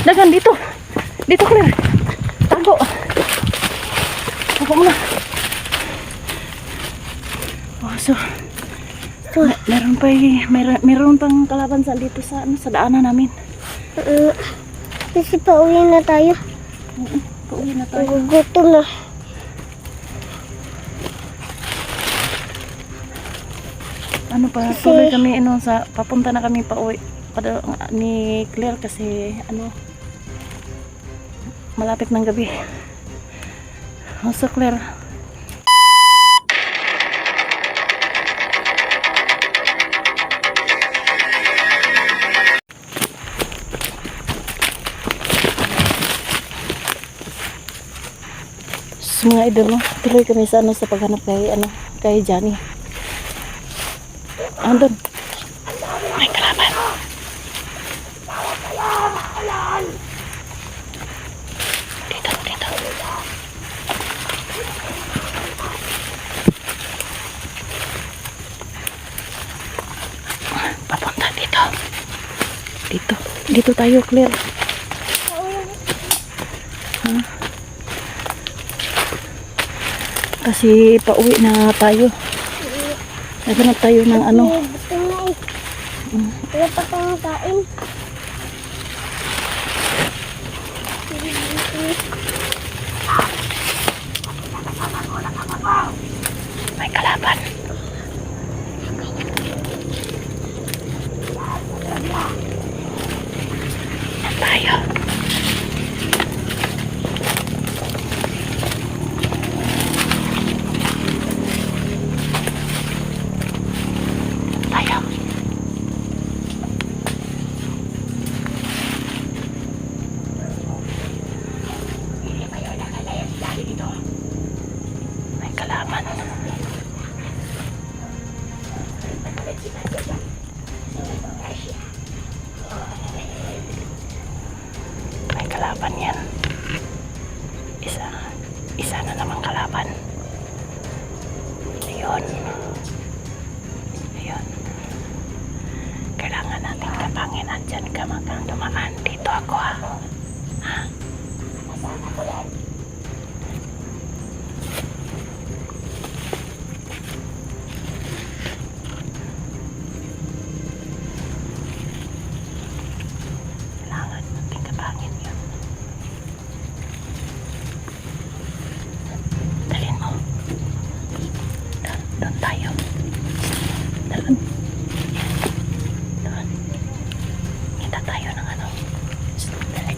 Dagan dito. Dito, Claire. Tago. Tago mo na. Oh, so meron pang kalaban sa dito sa sa daanan namin. Kasi pauwi na tayo. Pauwi na tayo. Gutom na. Ano pa, tuloy kami sa papunta na kami pauwi ni Claire kasi malapit ng gabi. So Claire, mga idol, no? Tuloy kami sa sa paghanap kay Johnny. Andun. May kalaban. Dito. Papunta dito. Dito tayo, Claire. Kasi pauwi na tayo. Naghanap tayo ng Wala pa tayong kain. May kalaban. Tayo. May kalaban. May kalaban yan. Isa na namang kalaban. Ayun. Kailangan natin kapangin. Andyan ka magang dumaan. Dito ako ha. Kailangan natin kapangin yun. Dalhin mo. Doon tayo. Doon. Kita tayo ng dali.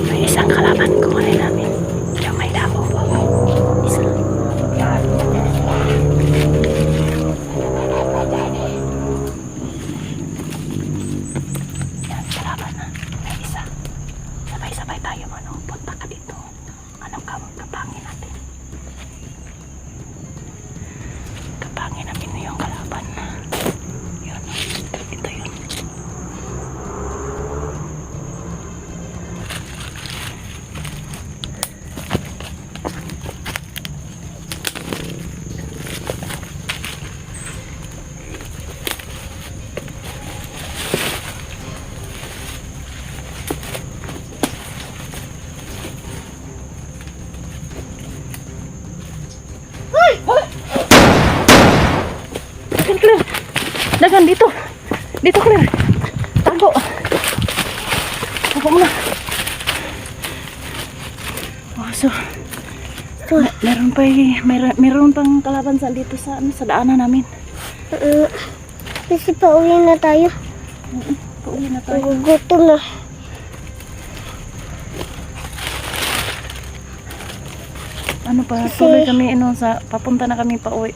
May isang kalaban. Kukunin namin. Yung may damo po. Isa. Yan, kalaban na. May isa. Sabay-sabay tayo punta ka dito. Anong kapangin natin? Kapangin namin na yung kalaban. Yun. Ito yun. Dagan dito. Dito, Claire. Tago. Tago mo na. Oh, so meron pang kalaban sa dito sa sa daanan namin. Kasi pauwi na tayo. Pauwi na tayo. Gutom na. Ano pa, tuloy kami sa papunta na kami pauwi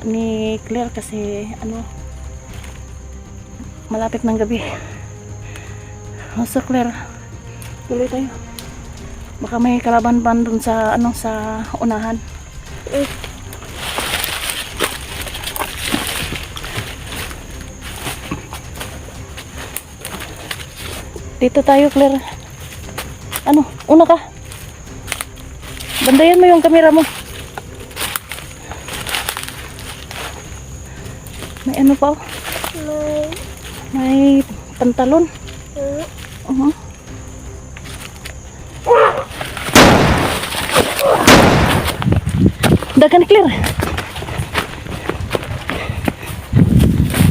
ni Claire kasi malapit ng gabi. So Claire, tuloy tayo. Baka may kalaban pa dun sa sa unahan. Dito tayo, Claire. Una ka. Bandayan mo yung kamera mo. ano pa oh. May... May pantalon. Uh-huh. Dagan ni Claire.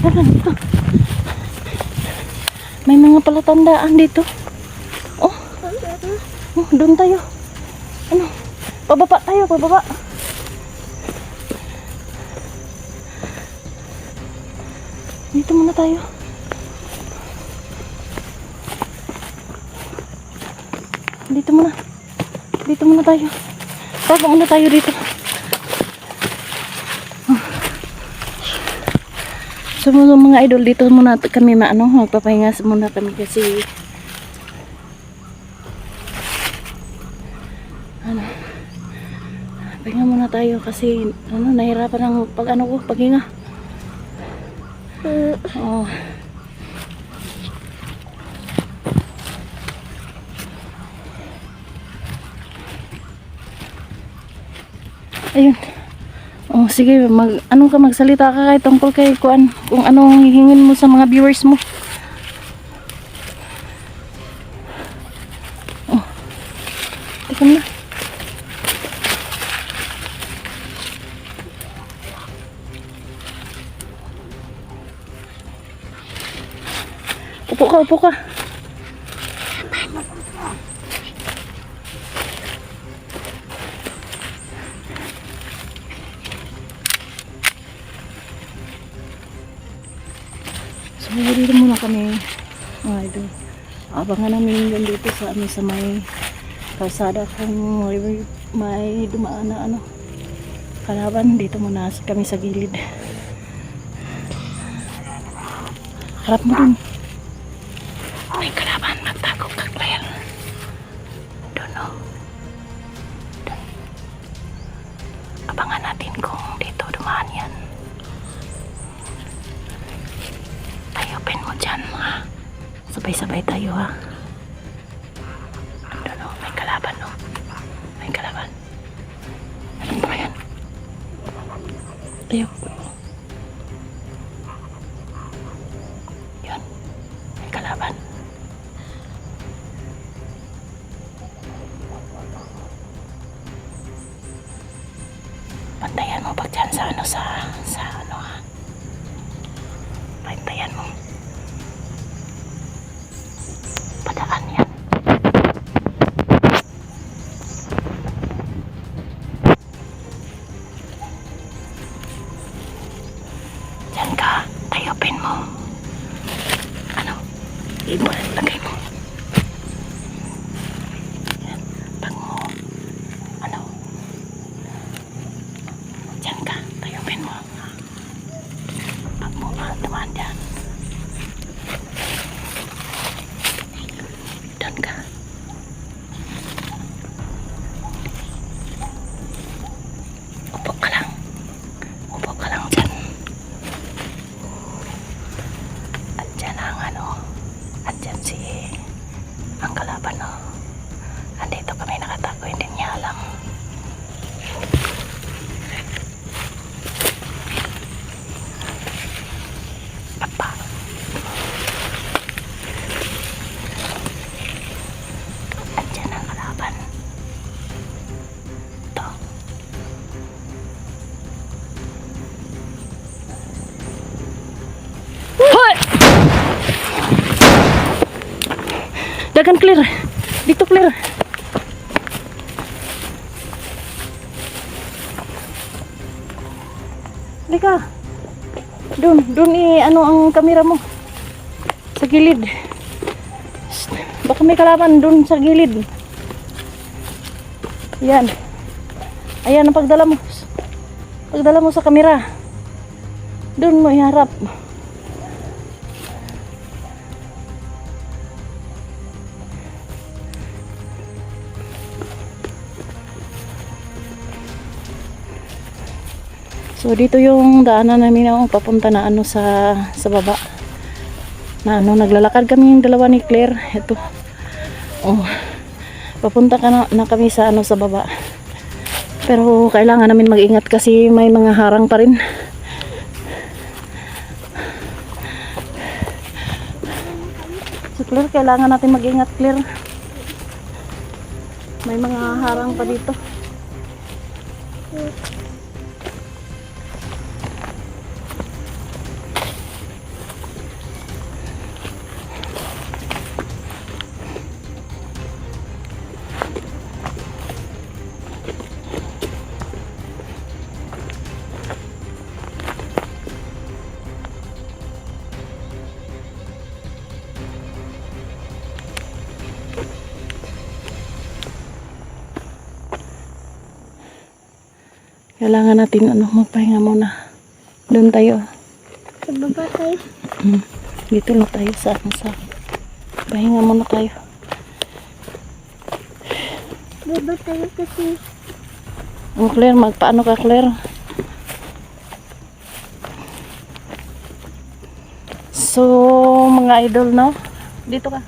Dagan dito. May mga palatandaan dito. Oh, doon tayo. Ano? Pababa tayo, pababa. Dito muna tayo. Dito muna. Dito muna tayo. Tago muna tayo dito. So mga idol, dito muna kami magpapahinga muna kami kasi pahinga muna tayo kasi nahirapan ang paghinga. Oh. Ayun. Oh, sige, magsalita ka kahit tungkol kay kung anong hihingin mo sa mga viewers mo. Oh. Teka na. Upo ka, upo ka. So, dito muna kami, mga idol. Abangan namin yun dito sa may kalsada kung may dumaan na kalaban. Dito muna kami sa gilid. Harap mo dun. May kalaban, magtago ka, Claire. Doon, no? Doon. Abangan natin kung dito dumaan yan. Open mo dyan, mga sabay-sabay tayo, ha. Doon, no? May kalaban, no? May kalaban. Ano ba yan? Tayo. Yan. May kalaban. Pantayan mo pag dyan sa ha. Pantayan mo. Padaan yan. Diyan ka, tayopin mo. Lagay mo. Yan, pag mo, diyan ka, tayopin mo. Pag mo, dumaan dyan. Doon ka. Upo ka lang. Upo ka lang dyan. At dyan ang at dyan ang kalaban, no. Andito kami nakatago, hindi niya alam. Papa. Andyan ang kalaban. Ito. Hoy! Dagan, Claire. Dito, Claire. Halika. Doon ang kamera mo. Sa gilid. Baka may kalaban doon sa gilid. Yan. Ayan ang pagdala mo. Pagdala mo sa kamera. Doon mo iharap. So dito yung daanan namin papunta na sa baba. Na naglalakad kami yung dalawa ni Claire. Ito. Oh. Papunta na kami sa sa baba. Pero kailangan namin mag-ingat kasi may mga harang pa rin. Claire, kailangan natin mag-ingat, Claire. May mga harang pa dito. Kailangan natin magpahinga muna. Doon tayo. Sa baba tayo. Dito lang tayo sa pahinga muna tayo. Baba tayo kasi. Claire, magpaano ka, Claire? So, mga idol, no? Dito ka.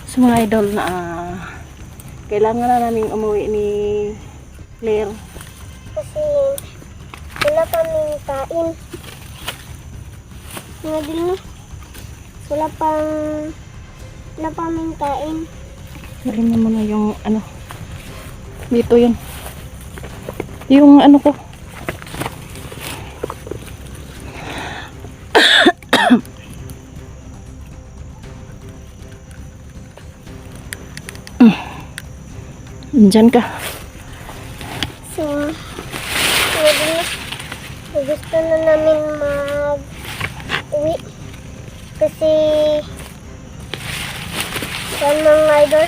So, mga idol na kailangan na namin umuwi ni Claire. Kasi wala kaming kain. Nga din no? Wala pang kain. Galing mo na yung dito yun. Yung ko. Diyan ka. So, nga din no? Gusto na namin mag-uwi. Kasi yan mga idol.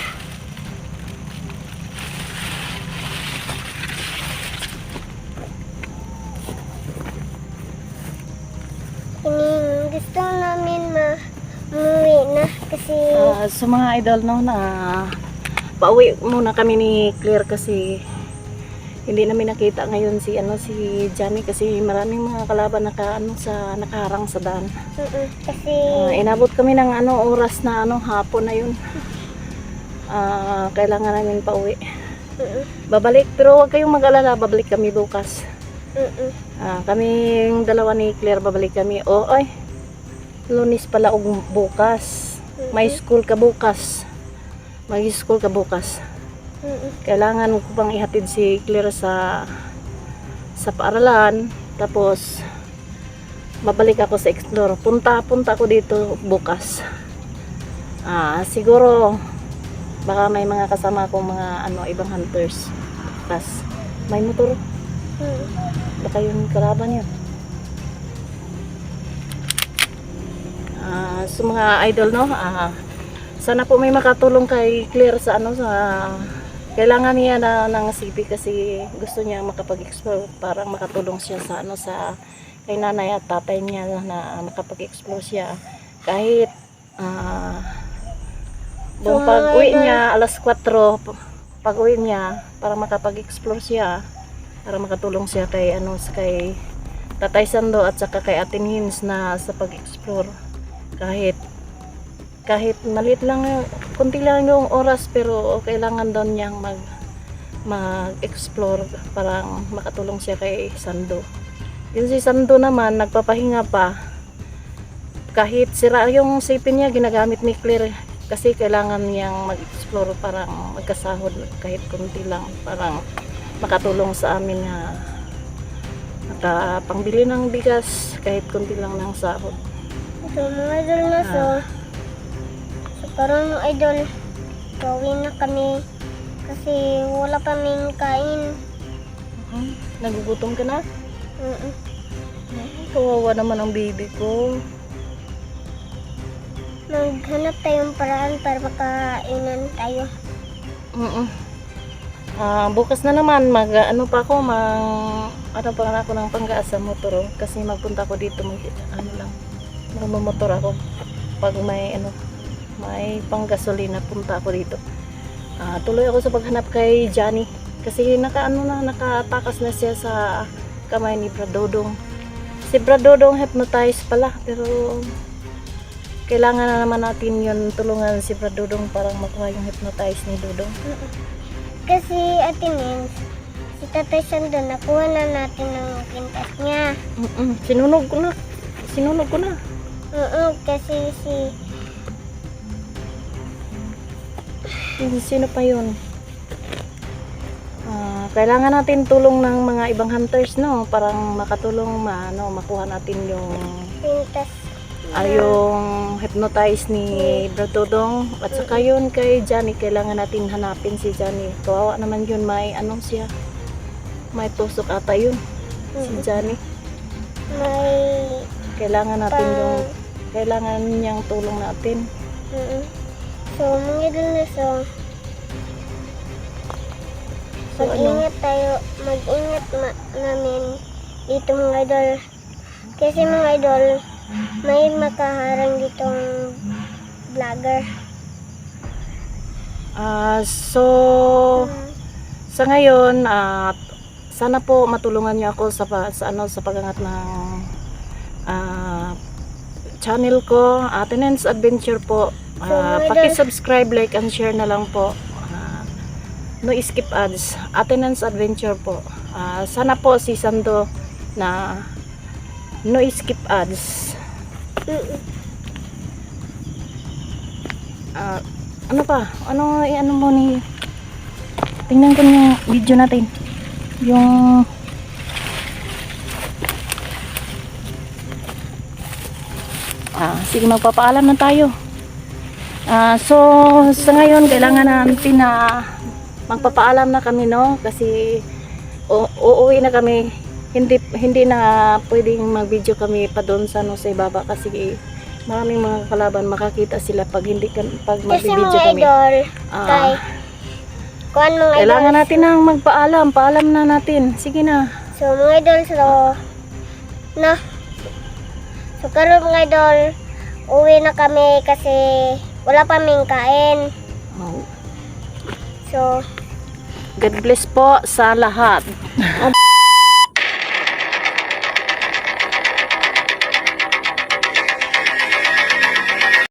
Gusto namin umuwi na kasi So mga idol, no, na pauwi muna kami ni Claire kasi hindi namin nakita ngayon si Johnny kasi maraming mga kalaban nakaharang sa daan. kasi Inabot kami ng oras na hapon na yun. Kailangan namin pauwi. Babalik, pero huwag kayong mag-alala, babalik kami bukas. Kaming dalawa ni Claire babalik kami. Ay, Lunes pala bukas. May school ka bukas. May school ka bukas. Kailangan ko pang ihatid si Claire sa paaralan. Tapos babalik ako sa explore. Punta ako dito bukas. Siguro baka may mga kasama akong mga ibang hunters. Tapos may motor. Baka yung kalaban yun. So mga idol, no, sana po may makatulong kay Claire sa kailangan niya ng CP kasi gusto niya makapag-explore, parang makatulong siya sa kay nanay at tatay niya na makapag-explore siya kahit buong pag-uwi niya alas 4 pag-uwi niya para makapag-explore siya, para makatulong siya kay kay Tatay Sando at saka kay Ate Nins na sa pag-explore. Kahit maliit lang, kunti lang yung oras, pero kailangan daw niyang mag-explore para makatulong siya kay Sando. Yung si Sando naman nagpapahinga pa, kahit sira yung sipin niya ginagamit ni Claire kasi kailangan niyang mag-explore para magkasahod kahit kunti lang, parang makatulong sa amin na pangbili ng bigas kahit kunti lang ng sahod. so mga idol na so parang idol gawin na kami kasi wala kaming kain. Nagugutom ka na? Kawawa naman ang baby ko. Maghanap tayong paraan para makainan tayo. Bukas na naman pa ako ng panggaas sa motor kasi magpunta ako dito magmomotor ako pag may panggasolina punta ako dito. Tuloy ako sa paghanap kay Johnny kasi nakatakas na siya sa kamay ni Bradodong. Si Bradodong hypnotized pala, pero kailangan na naman natin yun tulungan si Bradodong para makuha yung hypnotize ni Dodong. Kasi Ate Nins, si Tatay Sando nakuha na natin ng pintas niya. Sinunog ko na. Kasi si Sino pa yun? Kailangan natin tulong ng mga ibang hunters, no? Parang makatulong, makuha natin yung Pintas. yung hypnotize ni Brad Dodong. At saka yun kay Johnny, kailangan natin hanapin si Johnny. Kawawa naman yun, may siya. May tusok ata yun, si Johnny. May... Kailangan natin kailangan niyang tulong natin. So, mga idol na mag-ingat tayo, mag-ingat namin dito mga idol. Kasi mga idol, may makaharang ditong vlogger. So, sa ngayon, sana po matulungan niyo ako sa pagangat ng channel ko, Tenants Adventure po. Paki-subscribe, like, and share na lang po. No skip ads. Tenants Adventure po. Sana po si Sando na no skip ads. Ano pa? Ano mo ni... Tingnan ko yung video natin. Yung... sige, magpapaalam na tayo. So, sa ngayon, kailangan natin na magpapaalam na kami, no? Kasi uuwi na kami. Hindi na pwedeng mag-video kami pa doon sa ibaba kasi maraming mga kalaban, makakita sila pag Kasi mag-video mga kami. idol, Kailangan natin nang magpaalam. Paalam na natin. Sige na. So mga idol, so karon mga idol, uwi na kami kasi wala pa kaming kain. So, God bless po sa lahat.